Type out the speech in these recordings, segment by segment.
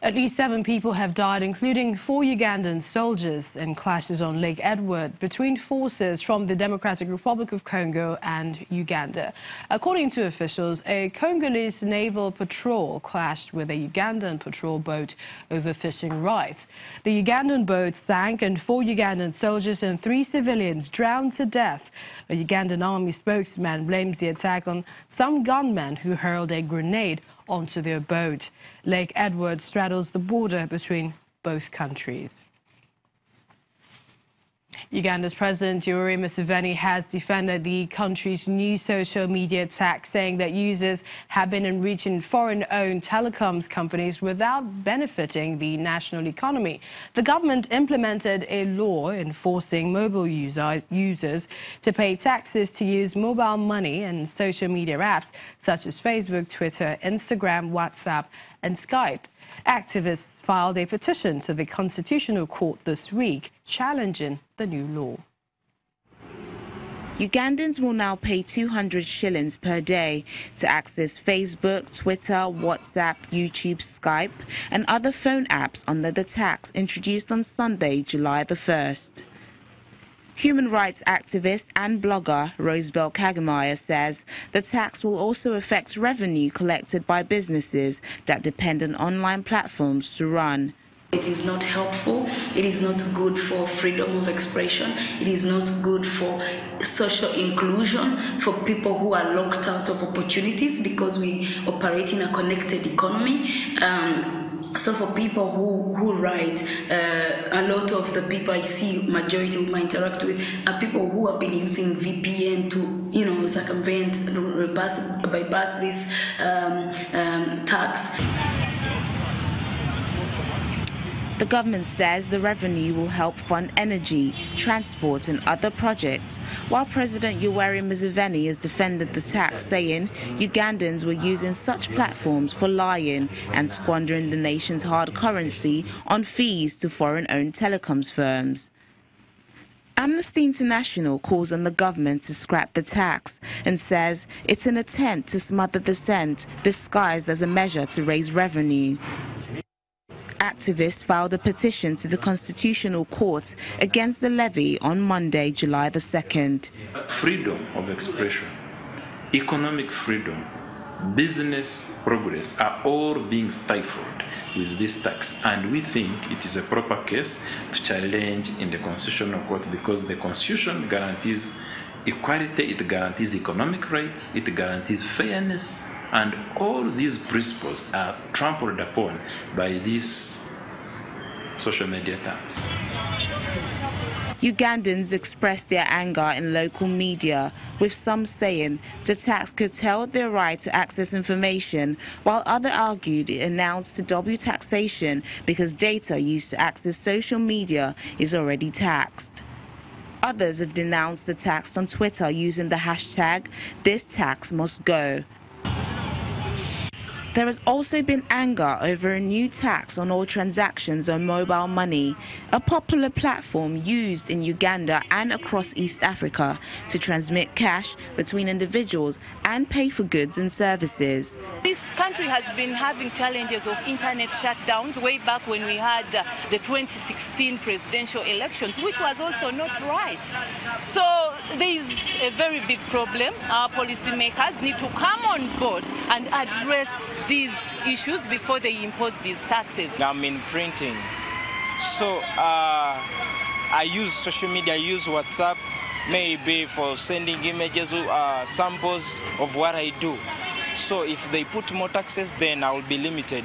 At least 7 people have died, including 4 Ugandan soldiers, in clashes on Lake Edward between forces from the Democratic Republic of Congo and Uganda. According to officials, a Congolese naval patrol clashed with a Ugandan patrol boat over fishing rights. The Ugandan boat sank and 4 Ugandan soldiers and 3 civilians drowned to death. A Ugandan army spokesman blames the attack on some gunmen who hurled a grenade onto their boat. Lake Edward straddles the border between both countries. Uganda's President Yoweri Museveni has defended the country's new social media attack, saying that users have been enriching foreign-owned telecoms companies without benefiting the national economy. The government implemented a law enforcing mobile users to pay taxes to use mobile money and social media apps such as Facebook, Twitter, Instagram, WhatsApp and Skype. Activists filed a petition to the Constitutional Court this week challenging the new law. Ugandans will now pay 200 shillings per day to access Facebook, Twitter, WhatsApp, YouTube, Skype and other phone apps under the tax introduced on Sunday, July the 1st. Human rights activist and blogger Rosebel Kagamaya says the tax will also affect revenue collected by businesses that depend on online platforms to run. It is not helpful, it is not good for freedom of expression, it is not good for social inclusion, for people who are locked out of opportunities because we operate in a connected economy. So for people who write, a lot of the people I see, majority whom I interact with, are people who have been using VPN to, circumvent, bypass this tax. The government says the revenue will help fund energy, transport and other projects, while President Yoweri Museveni has defended the tax, saying Ugandans were using such platforms for lying and squandering the nation's hard currency on fees to foreign-owned telecoms firms. Amnesty International calls on the government to scrap the tax and says it's an attempt to smother dissent disguised as a measure to raise revenue. Activists filed a petition to the Constitutional Court against the levy on Monday, July the 2nd. Freedom of expression, economic freedom, business progress are all being stifled with this tax, and we think it is a proper case to challenge in the Constitutional Court because the Constitution guarantees equality, it guarantees economic rights, it guarantees fairness, and all these principles are trampled upon by this social media tax. Ugandans expressed their anger in local media, with some saying the tax curtailed their right to access information, while others argued it announced to double taxation because data used to access social media is already taxed. Others have denounced the tax on Twitter using the hashtag "This tax must go." There has also been anger over a new tax on all transactions on mobile money, a popular platform used in Uganda and across East Africa to transmit cash between individuals and pay for goods and services. This country has been having challenges of internet shutdowns way back when we had the 2016 presidential elections, which was also not right. So there is a very big problem. Our policymakers need to come on board and address these issues before they impose these taxes. I'm in printing, so I use social media, I use WhatsApp, maybe for sending images, samples of what I do. So if they put more taxes, then I will be limited.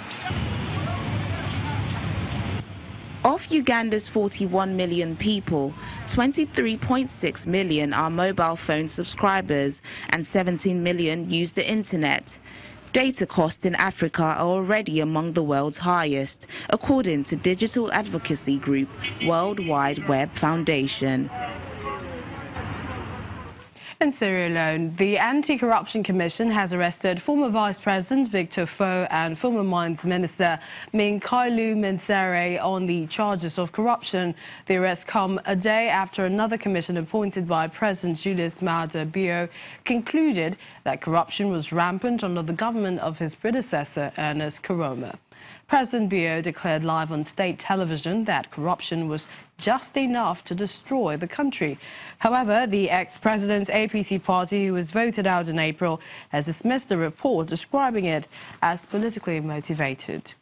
Of Uganda's 41 million people, 23.6 million are mobile phone subscribers and 17 million use the internet. Data costs in Africa are already among the world's highest, according to digital advocacy group World Wide Web Foundation. In Sierra Leone, the Anti-Corruption Commission has arrested former Vice President Victor Foe and former Mines Minister Minkailu Mensere on the charges of corruption. The arrests come a day after another commission appointed by President Julius Maada Bio concluded that corruption was rampant under the government of his predecessor, Ernest Koroma. President Bio declared live on state television that corruption was just enough to destroy the country. However, the ex-president's APC party, who was voted out in April, has dismissed the report, describing it as politically motivated.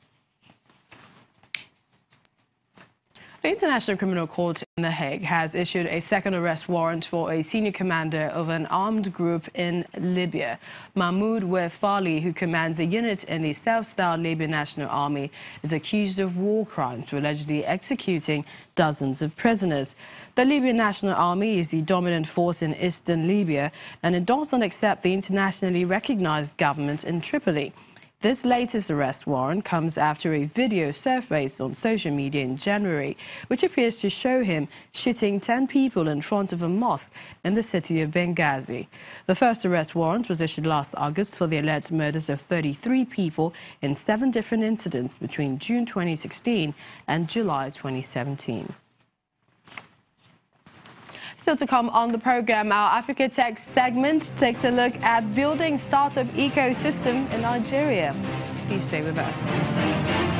The International Criminal Court in The Hague has issued a second arrest warrant for a senior commander of an armed group in Libya. Mahmoud Wefali, who commands a unit in the self-styled Libyan National Army, is accused of war crimes for allegedly executing dozens of prisoners. The Libyan National Army is the dominant force in eastern Libya, and it does not accept the internationally recognized government in Tripoli. This latest arrest warrant comes after a video surfaced on social media in January, which appears to show him shooting 10 people in front of a mosque in the city of Benghazi. The first arrest warrant was issued last August for the alleged murders of 33 people in 7 different incidents between June 2016 and July 2017. Still to come on the program, our Africa Tech segment takes a look at building startup ecosystem in Nigeria. Please stay with us.